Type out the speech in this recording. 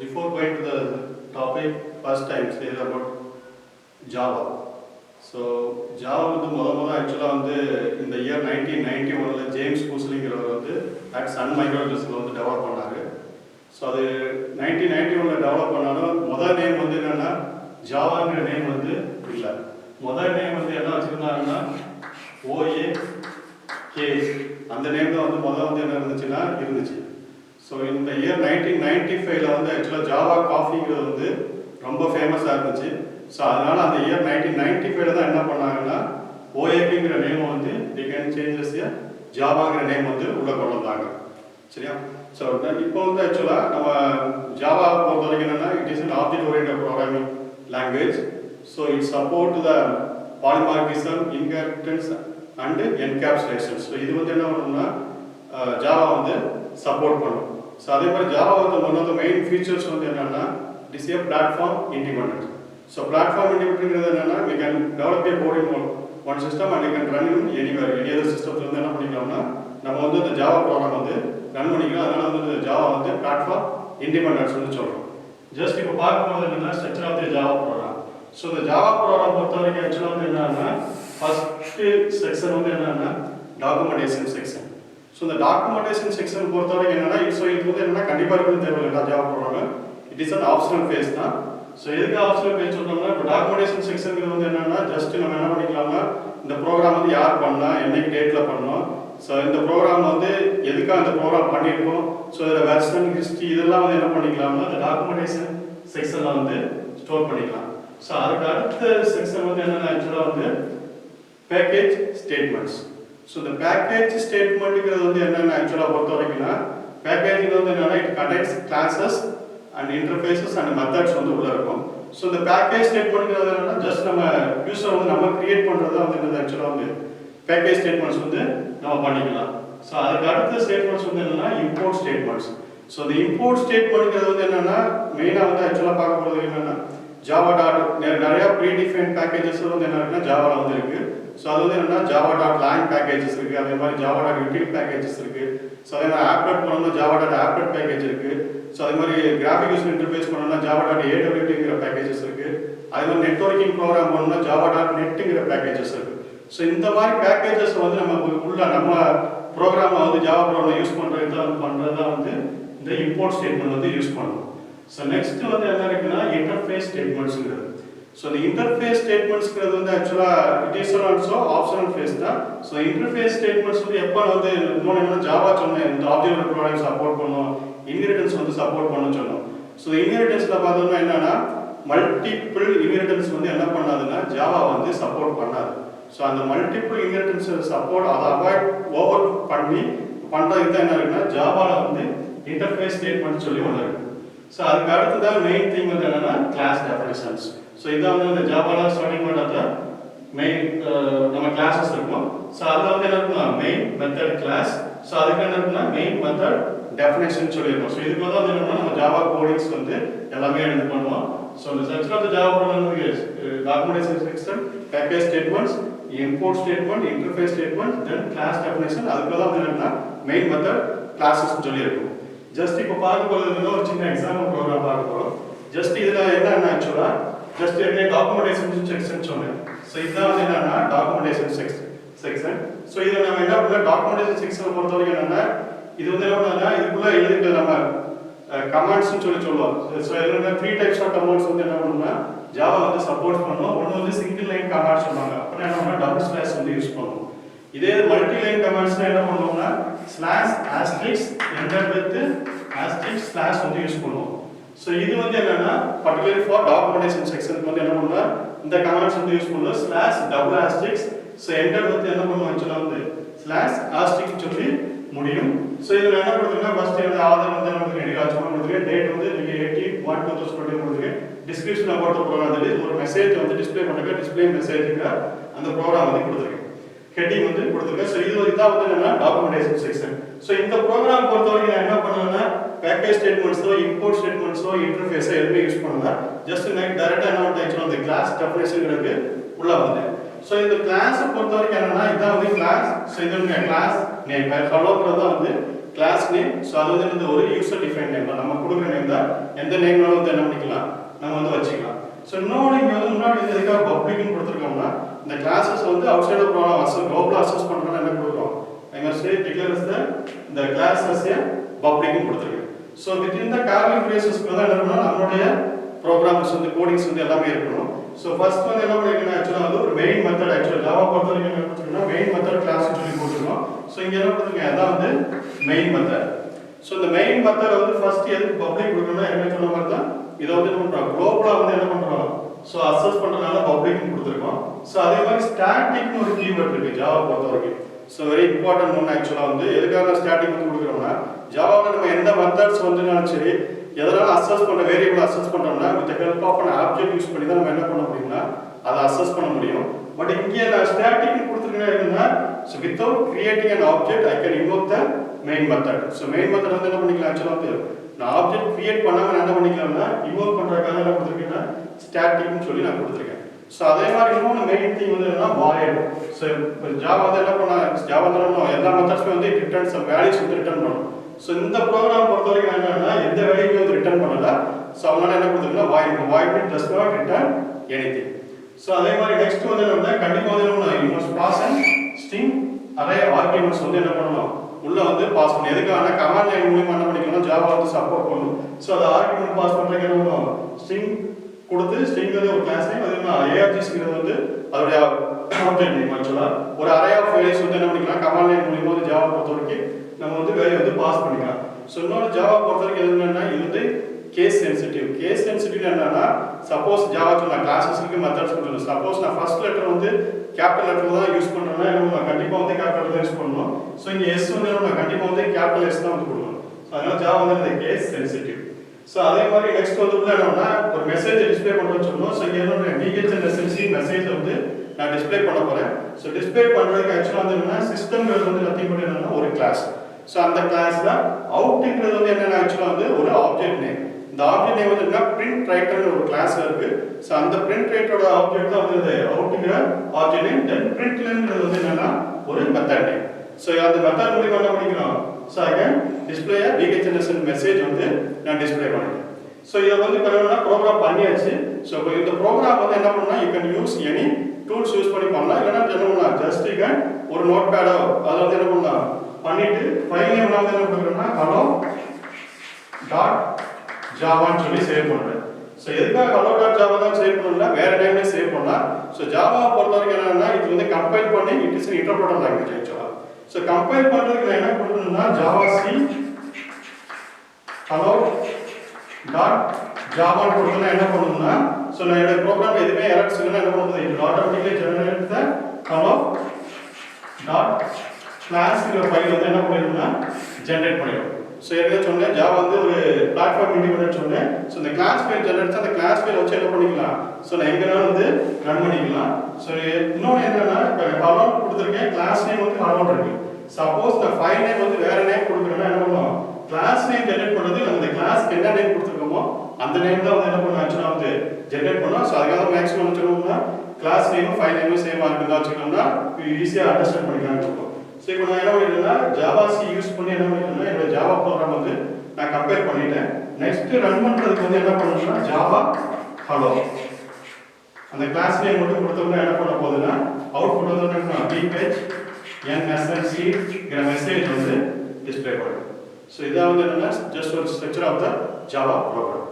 before going to the topic, first time say about Java. So Java actually in the year 1991 James Kusling at Sun Microsystems develop பண்ணாரு. So அது 1991 develop பண்ணாலும் முதல் name என்னன்னா ஜாவாங்கிற name இல்ல. முதல் name என்ன வச்சிருந்தாங்கன்னா OAK அந்த name தான் முதல்ல என்ன இருந்துச்சு. ஸோ இந்த இயர் 1995 ஆக்சுவலாக ஜாவா காஃபிங்கிறது ரொம்ப ஃபேமஸாக இருந்துச்சு. ஸோ அதனால் அந்த இயர் 1995 தான் என்ன பண்ணாங்கன்னா ஓஏபிங்கிற நேம் தி கேன் சேஞ்சஸ் ஜாவாங்கிற நேம் உள்ளே கொண்டு வந்தாங்க. சரியா? ஸோ இப்போ ஆக்சுவலாக நம்ம ஜாவா பொறுத்த வரைக்கும் என்னென்னா it is an object oriented programming language. So it support the polymorphism, inheritance and encapsulation. So இது என்ன பண்ணணும்னா ஜாவா சப்போர்ட் பண்ணும். ஸோ அதே மாதிரி Java one of the main features என்னென்னா it is a platform independent. So platform இண்டிபெண்டன்ட்ங்கிறது என்னென்னா we can develop a code in one system and we can run in anywhere. any other சிஸ்டத்தில் என்ன பண்ணிக்கலாம்னா நம்ம இந்த ஜாவா ப்ரோக்ராம் ரன் பண்ணிக்கலாம். அதனால் ஜாவா பிளாட்ஃபார்ம் இண்டிபெண்டன்ஸ் சொல்கிறோம். ஜஸ்ட் இப்போ பார்க்கும்போது என்னென்னா structure of the Java program. So இந்த ஜாவா ப்ரோக்ராம் பொறுத்த வரைக்கும் ஆக்சுவலாக என்னென்னா ஃபஸ்ட்டு செக்ஷன் என்னென்னா டாக்குமெண்டேஷன் செக்ஷன். ஸோ இந்த டாக்குமெண்டேஷன் செக்ஷன் பொறுத்த வரைக்கும் என்னென்னா ஸோ இது என்னென்னா கண்டிப்பாக இருக்குன்னு தேவையில்லை Java program. It is an optional phase தான். ஸோ எதுக்கு ஆப்ஷனல் ஃபேஸ் சொல்கிறோம்னா இப்போ டாக்குமெண்டேஷன் செக்ஷனுங்கிறது என்னென்னா ஜஸ்ட் நம்ம என்ன பண்ணிக்கலாம்னா இந்த ப்ரோக்ராம் யார் பண்ணால் என்னைக்கு டேட்டில் பண்ணோம், ஸோ இந்த ப்ரோக்ராம் எதுக்காக இந்த ப்ரோக்ராம் பண்ணியிருக்கோம், ஸோ இதில் வெர்ஷன் ஹிஸ்ட்ரி இதெல்லாம் என்ன பண்ணிக்கலாம்னா இந்த டாக்குமெண்டேஷன் செக்ஷனில் ஸ்டோர் பண்ணிக்கலாம். ஸோ அதுக்கு அடுத்த செக்ஷன் என்னென்னா ஆக்சுவலாக பேக்கேஜ் ஸ்டேட்மெண்ட்ஸ். ஸோ இந்த பேக்கேஜ் ஸ்டேட்மெண்ட்டுங்கிறது என்னென்ன ஆக்சுவலாக பொறுத்த வரைக்கும்னா பேக்கேஜில் என்னென்னா it contains classes and interfaces and methods உள்ளே இருக்கும். ஸோ இந்த பேக்கேஜ் ஸ்டேட்மெண்ட்டுங்கிறது என்னென்னா ஜஸ்ட் நம்ம யூஸர் நம்ம கிரியேட் பண்ணுறது என்னது ஆக்சுவலாக பேக்கேஜ் ஸ்டேட்மெண்ட்ஸ் நம்ம பண்ணிக்கலாம். ஸோ அதுக்கு அடுத்த ஸ்டேட்மெண்ட்ஸ் என்னென்னா இம்போர்ட் ஸ்டேட்மெண்ட்ஸ். ஸோ இந்த இம்போர்ட் ஸ்டேட்மெண்ட்டுங்கிறது என்னென்னா மெயினாக ஆக்சுவலாக பார்க்க போகிறது என்னென்னா ஜாவா டாட் நிறையா ப்ரீடிஃபைன் பேக்கேஜஸ் என்ன இருக்குன்னா ஜாவாவில் இருக்குது. ஸோ அது என்னென்னா ஜாவா டாட் லேங் பேக்கேஜஸ் இருக்குது, அதே மாதிரி ஜாவா டாட் யூட்டில் பேக்கேஜஸ் இருக்குது. ஸோ அதே மாதிரி ஆப்லெட் பண்ணணும்னா ஜாவா டாட் ஆப்லெட் பேக்கேஜ் இருக்குது. ஸோ அதே மாதிரி கிராஃபிக் யூசர் இன்டர்ஃபேஸ் பண்ணணும்னா ஜாவா டாட் ஏடபிள்யூடிங்கிற பேக்கேஜஸ் இருக்குது. அதே மாதிரி நெட்வொர்க்கிங் ப்ரோக்ராம் பண்ணணும்னா ஜாவா டாட் நெட்டுங்கிற பேக்கேஜஸ் இருக்குது. ஸோ இந்த மாதிரி பேக்கேஜஸ் நம்ம உள்ள நம்ம ப்ரோக்ராமில் ஜாவா ப்ரோக்ராம் யூஸ் பண்ணுறது தான் இந்த இம்போர்ட் ஸ்டேட்மெண்ட் யூஸ் பண்ணணும். ஸோ நெக்ஸ்ட் என்ன இருக்குன்னா இன்டர்ஃபேஸ் ஸ்டேட்மெண்ட்ஸுங்கிறது. ஸோ இந்த இன்டர்ஃபேஸ் ஸ்டேட்மெண்ட்ஸ்ங்கிறது ஆக்சுவலாக it is also optional phase தான். ஸோ இன்டர்ஃபேஸ் ஸ்டேட்மெண்ட்ஸ் எப்போ இன்னொன்று ஜாவா சொன்னேன் இந்த ஆப்ஜெக்ட் ப்ரோக்ராம் சப்போர்ட் பண்ணும், இன்ஹெரிட்டன்ஸ் சப்போர்ட் பண்ண சொன்னோம். ஸோ இன்ஹெரிட்டன்ஸில் பார்த்தோம்னா என்னன்னா மல்டிபிள் இன்ஹெரிட்டன்ஸ் என்ன பண்ணாதுன்னா ஜாவா சப்போர்ட் பண்ணாது. ஸோ அந்த மல்டிபிள் இன்ஹெரிட்டன்ஸ் சப்போர்ட் அதை அவாய்ட் ஓவர் பண்ணுறதுக்கு தான் என்ன இருக்குன்னா ஜாவாவில் இன்டர்ஃபேஸ் ஸ்டேட்மெண்ட் சொல்லி ஒன்று இருக்குது. ஸோ அதுக்கு அடுத்ததான் மெயின் திங் என்னன்னா கிளாஸ் டெஃபினிஷன்ஸ். ஸோ இதான் இந்த ஜாவாவில் ஸ்டார்டிங் பண்ணுறது மெயின் நம்ம கிளாஸஸ் இருக்கும். ஸோ அதில் என்ன இருக்குன்னா மெயின் மெத்தட் கிளாஸ். ஸோ அதுக்கு என்ன இருக்குன்னா மெயின் மெத்தட் டெஃபினேஷன் சொல்லியிருக்கோம். ஸோ இதுக்கு தான் என்னன்னா நம்ம ஜாவா கோடிங்ஸ் எல்லாமே எடுத்து பண்ணுவோம். ஸோ இந்த section of Java documentation section, package statements, import statement, interface statement, then class definition. அதுக்கு தான் என்னன்னா மெயின் மெத்தட் கிளாஸஸ் சொல்லியிருக்கோம். ஜஸ்ட் இப்போ பார்க்க போகிறது ஒரு சின்ன எக்ஸாம்பிள் ப்ரோக்ராம் பார்க்க போகிறோம். ஜஸ்ட் இதில் என்னென்ன ஆக்சுவலாக ஜஸ்ட் டாக்குமெண்டேஷன் செக்ஷன் சொன்னேன். ஸோ இதுதான் என்னன்னா டாக்குமெண்டேஷன் செக்ஷன். ஸோ இதில் நம்ம என்ன பண்ணலாம் டாக்குமெண்டேஷன் செக்ஷனை பொறுத்த வரைக்கும் என்னென்னா இது என்ன பண்ணா இதுக்குள்ளே எழுதிட்டு நம்ம கமாண்ட்ஸ்னு சொல்லுவோம். ஸோ என்னென்ன 3 டைப்ஸ் ஆஃப் கமாண்ட்ஸ் என்ன பண்ணணும்னா ஜாவா சப்போர்ட் பண்ணணும். ஒன்று சிங்கிள் லைன் கமாண்ட் சொல்லுவாங்க, அப்படின்னா என்ன பண்ணால் டபுள் ஸ்லாஷ் யூஸ் பண்ணணும். இதே மல்டி லைன் கமாண்ட்ஸ்னா என்ன பண்ணுவோம்னா slash Asterix enter with Asterix slash use பண்ணுவோம். ஸோ இது என்னன்னா பர்டிகுலர்லி ஃபார் டாக்குமெண்டேஷன் செக்ஷனுக்கு என்ன பண்ணா இந்த கமாண்ட்ஸ் யூஸ் பண்ணுவோம் slash double Asterix. So enter என்ன பண்ணுவோம் ஆக்சுவலாக ஸ்லாஷ் ஆஸ்ட்ரிக்ஸ் சொல்லி முடியும். ஸோ இதில் என்ன பண்ணுறதுன்னா ஃபர்ஸ்ட் ஆதார் நமக்கு எடிராஜ்மா கொடுத்துருக்கேன், டேட் நீங்கள் 18/1/2020 கொடுத்துருக்கேன், டிஸ்கிரிப்ஷன் அபவுட் ப்ரோக்ராம் ஒரு மெசேஜ் டிஸ்பிளே பண்ணுங்க, டிஸ்பிளே மெசேஜுக்கு அந்த ப்ரோக்ராம் கொடுத்துருக்கேன், ஹெட்டிங் கொடுத்துருக்கேன். ஸோ இது இதான் என்னன்னா டாக்குமெண்டேஷன் செக்ஷன். ஸோ இந்த ப்ரோக்ராம் பொறுத்த வரைக்கும் நான் என்ன பண்ணுவேன்னா பேக்கேஜ் ஸ்டேட்மெண்ட்ஸோ இம்போர்ட் ஸ்டேட்மெண்ட்ஸோ இன்டர்ஃபேஸோ எதுவுமே யூஸ் பண்ணல. ஜஸ்ட் நான் டேரெக்டாக என்ன பண்ணிட்டேன் அந்த கிளாஸ் டெஃபினேஷனுங்கிறது உள்ள வந்தேன். ஸோ இந்த கிளாஸை பொறுத்த வரைக்கும் என்னன்னா இதான் கிளாஸ். ஸோ இது கிளாஸ் நேம் ஹலோங்கிறது தான் கிளாஸ் நேம். ஸோ அது வந்து ஒரு யூசர் டிஃபைன் நேம் தான், நம்ம கொடுக்குற நேம் தான். எந்த நேம்னாலும் வந்து என்ன பண்ணிக்கலாம், நம்ம வந்து வச்சுக்கலாம். ஸோ இன்னொன்று இங்கே வந்து முன்னாடி வந்து எதுக்காக பப்ளிக்னு கொடுத்துருக்கோம்னா, இந்த கிளாஸஸ் வந்து அவுட் சைட் ஆஃப் ப்ரோக்ராம் குளோபலாக அசஸ் பண்ணுறோம்னா என்ன கொடுக்குறோம், I must say declares the class as a பப்ளிக்னு கொடுத்துருக்கேன். ஸோ வித்தின் த கர்லி பிரேசஸ்க்கு வந்து என்ன பண்ணணும், நம்மளுடைய ப்ரோக்ராம்ஸ் வந்து கோடிங்ஸ் வந்து எல்லாமே இருக்கணும். ஸோ ஃபர்ஸ்ட் வந்து என்ன பண்ணிருக்கேன், ஆக்சுவலாக வந்து ஒரு மெயின் மெத்தட், ஆக்சுவலாக ஜாவா பொறுத்த வரைக்கும் என்ன கொடுத்துருக்கோம்னா மெயின் மெத்தட் கிளாஸ் சொல்லி கொடுத்துருக்கோம். ஸோ இங்கே என்ன கொடுத்துருக்கேன், அதான் வந்து மெயின் மெத்தட். ஸோ இந்த மெயின் மெத்தட் வந்து ஃபர்ஸ்ட் எதுக்கு பப்ளிக் கொடுக்கணும்னா, என்ன சொன்ன மாதிரி தான் இதை வந்து என்ன பண்ணுறோம், குளோபலாக வந்து என்ன பண்ணுறோம், ஸோ அசஸ் பண்ணுறதுனால பப்ளிக்னு கொடுத்துருக்கோம். ஸோ அதே மாதிரி ஸ்டாட்டிக்னு ஒரு கீவேர்ட் இருக்குது ஜாவா பொறுத்த வரைக்கும். ஸோ வெரி இம்பார்ட்டன்ட் ஒன்று. ஆக்சுவலாக வந்து எதுக்காக ஸ்டாட்டிக் வந்து கொடுக்குறோம்னா, ஜாவாவில் நம்ம எந்த மெத்தட்ஸ் வந்துனாலும் சரி, எதனால அசஸ் பண்ண வேரியபிள் அசஸ் பண்ணுறோம்னா with help of an object use பண்ணி தான் நம்ம என்ன பண்ண முடியும்னா அதை அசஸ் பண்ண முடியும். பட் இங்கே நான் ஸ்டாட்டிக் கொடுத்துருக்கேன் இருக்குன்னா, so without creating an object I can invoke the main method. So main method வந்து என்ன பண்ணிக்கலாம், ஆக்சுவலாக வந்து நான் ஆப்ஜெக்ட் கிரியேட் பண்ணாமல் என்ன பண்ணிக்கலாம்னா இன்வோக் பண்ணுறதுக்காக என்ன கொடுத்துருக்கேன்னா ஸ்டாட்டிக்னு சொல்லி நான் கொடுத்துருக்கேன். ஸோ அதே மாதிரி இன்னொன்று மெயின் திங் வந்து என்னன்னா வாய்ட். ஸோ இப்போ ஜாவா வந்து என்ன பண்ண, ஜாவா வந்து எல்லா மெத்தட்ஸுமே வந்து ரிட்டர்ன் சம் வேல்யூஸ் வந்து ரிட்டர்ன் பண்ணணும். ஸோ இந்த ப்ரோக்ராம் பொறுத்த வரைக்கும் என்னன்னா எந்த வேல்யூமே வந்து ரிட்டர்ன் பண்ணல. ஸோ அதனால என்ன கொடுத்துருக்கோம்னா void does not return anything. So அதே மாதிரி நெக்ஸ்ட் வந்து என்ன கண்டிப்பாக வந்து என்ன you must pass and string array arguments வந்து என்ன பண்ணணும், உள்ள வந்து பாஸ் பண்ணணும். எதுக்கான கமாண்ட் லைன் மூலமா என்ன பண்ணிக்கணும், ஜாவா வந்து சப்போர்ட் பண்ணணும். ஸோ அதை ஆர்குமெண்ட் பாஸ் பண்ணுறதுக்கு என்ன பண்ணணும், ஸ்ட்ரிங் கொடுத்து ஸ்ட்ரிங் வந்து ஒரு கிளாஸ் நேம், அது ARGஸ்ங்கிறது வந்து அதோடைய ஆப்ஜெக்ட் நேம். ஆக்சுவலாக ஒரு அரே ஆஃப் வேல்யூஸ் வந்து என்ன பண்ணிக்கலாம், கமாண்ட் லைன் மூலமா வந்து ஜாவா பொறுத்த வரைக்கும் நம்ம வந்து வேல்யூ வந்து பாஸ் பண்ணிக்கலாம். ஸோ இன்னொரு ஜாவா பொறுத்த வரைக்கும் என்னன்னா இது வந்து கேஸ் சென்சிட்டிவ். கேஸ் சென்சிட்டிவ் என்னன்னா, சப்போஸ் ஜாவா சொன்ன கிளாஸஸ்க்கு மெத்தட்ஸ் கொடுக்கணும். சப்போஸ் நான் ஃபர்ஸ்ட் லெட்டர் வந்து கேபிட்டல் லெட்டர் தான் யூஸ் பண்ணுறேன்னா என்ன கண்டிப்பாக வந்து கேபிட்டல் தான் யூஸ் பண்ணணும். ஸோ இங்கே எஸ் வந்து என்ன கண்டிப்பாக வந்து கேபிட்டல் எஸ் தான் வந்து கொடுக்கணும். ஸோ அதனால ஜாவா வந்து கேஸ் சென்சிட்டிவ். ஸோ அதே மாதிரி நெக்ஸ்ட் வந்து என்னன்னா ஒரு மெசேஜ் டிஸ்பிளே பண்ணுறோம்னு சொல்லணும். ஸோ இங்கே என்ன DHNSLC மெசேஜ் வந்து நான் டிஸ்பிளே பண்ண போகிறேன். ஸோ டிஸ்பிளே பண்ணுறதுக்கு ஆக்சுவலாக வந்து என்னன்னா சிஸ்டம்ங்கிறது வந்து நத்திங் பண்ணி என்னன்னா ஒரு கிளாஸ். ஸோ அந்த கிளாஸ்ல அவுட்ங்கிறது வந்து என்னன்னா ஆக்சுவலாக வந்து ஒரு ஆப்ஜெக்ட் நேம். இந்த ஆப்ஜெக்ட் நேம் வந்து என்ன பிரிண்ட் ரைட்டர்னு ஒரு கிளாஸ்ல இருக்கு. ஸோ அந்த பிரிண்ட் ரைட்டரோட ஆப்ஜெக்ட் தான் வந்து அவுட்ங்கிற ஆப்ஜெக்ட் நேம். தென் பிரிண்ட்ங்கிறது வந்து என்னன்னா ஒரு மெத்தட் நேம். ஸோ அந்த மெத்தட் மூலமா என்ன பண்ணிக்கலாம், so I can display DHNSL message வந்து நான் டிஸ்பிளே பண்ணிட்டேன். ஸோ இதை வந்து என்னன்னா ப்ரோக்ராம் பண்ணியாச்சு. ஸோ இந்த ப்ரோக்ராம் வந்து என்ன பண்ணா you can use any tools use பண்ணி பண்ணலாம். இல்லைன்னா என்ன பண்ணலாம், ஜஸ்ட் யூ கேன் ஒரு நோட் பேடோ அதில் வந்து என்ன பண்ணலாம் பண்ணிட்டு ஃபைல் நேம் வந்து என்ன பண்ணுறேன்னா hello டாட் ஜாவான்னு சொல்லி சேவ் பண்ணுறேன். ஸோ எதுக்காக hello டாட் ஜாவா தான் சேவ் பண்ணல, வேற டைம்ல சேவ் பண்ணலாம். ஸோ ஜாவா பொறுத்த வரைக்கும் என்னன்னா இது வந்து கம்பைல் பண்ணி it is an interpreter language ஆக்சுவலா. ஸோ கம்பைல் பண்ணுறதுக்கு நான் என்ன கொடுக்கணும்னா ஜாவா சி hello டாட் ஜாவான்னு கொடுத்தா என்ன பண்ணணும்னா, ஸோ நான் என்னோட ப்ரோக்ராம் எதுவுமே எரர்ஸ் இல்லைன்னா என்ன பண்ணுறது, இது ஆட்டோமேட்டிக்கலி ஜெனரேட் த hello டாட் கிளாஸ்ங்கிற ஃபைல் வந்து என்ன பண்ணிடும்னா ஜெனரேட் பண்ணிடும். ஸோ ஏற்கனவே சொன்னேன் ஜாவா வந்து ஒரு பிளாட்ஃபார்ம் இண்டிபெண்டன்ட் சொன்னேன். ஸோ இந்த கிளாஸ் ஃபைல் ஜெனரேட் அந்த கிளாஸ் ஃபைல் வச்சு என்ன பண்ணிக்கலாம், ஸோ நான் எங்கேனாலும் வந்து ரன் பண்ணிக்கலாம். ஸோ இன்னொன்று என்னன்னா ஹலோ கொடுத்துருக்கேன், கிளாஸ் நேம் வந்து ஹலோன்னு இருக்கு. சப்போஸ் நான் ஃபைல் நேம் வந்து வேற நேம் கொடுக்குறேன்னா என்ன பண்ணுவோம், கிளாஸ் நேம் ஜெனரேட் பண்ணுறது நம்ம இந்த கிளாஸ்க்கு என்ன நேம் கொடுத்துருக்கோமோ அந்த நேம் தான் வந்து என்ன பண்ணுவோம் ஆக்சுவலாக வந்து ஜெனரேட் பண்ணோம். ஸோ அதுக்காக மேக்ஸிமம் வச்சுக்கோம்னா கிளாஸ் நேமும் ஃபைல் நேமும் சேமாக இருக்குதா வச்சுக்கோம்னா ஈஸியாக அண்டர்ஸ்டாண்ட் பண்ணிக்கலாம்னு இருக்கும். ஸோ இப்போ நான் என்ன பண்ணிட்டேன்னா ஜாவா சி யூஸ் பண்ணி என்ன பண்ணிட்டேன்னா என்னோட ஜாவா ப்ரோக்ராம் வந்து நான் கம்பேர் பண்ணிட்டேன். நெக்ஸ்ட் ரன் பண்ணுறதுக்கு வந்து என்ன பண்ணணும்னா ஜாவா ஹலோ அந்த கிளாஸ் நேம் மட்டும் கொடுத்தோம்னா என்ன பண்ண போகுதுன்னா அவுட்புட் வந்து என்ன page NSLC மெசேஜ் வந்து டிஸ்பிளே பண்ணும். ஸோ இதான் வந்து என்னன்னா ஜஸ்ட் ஒரு structure of the Java program.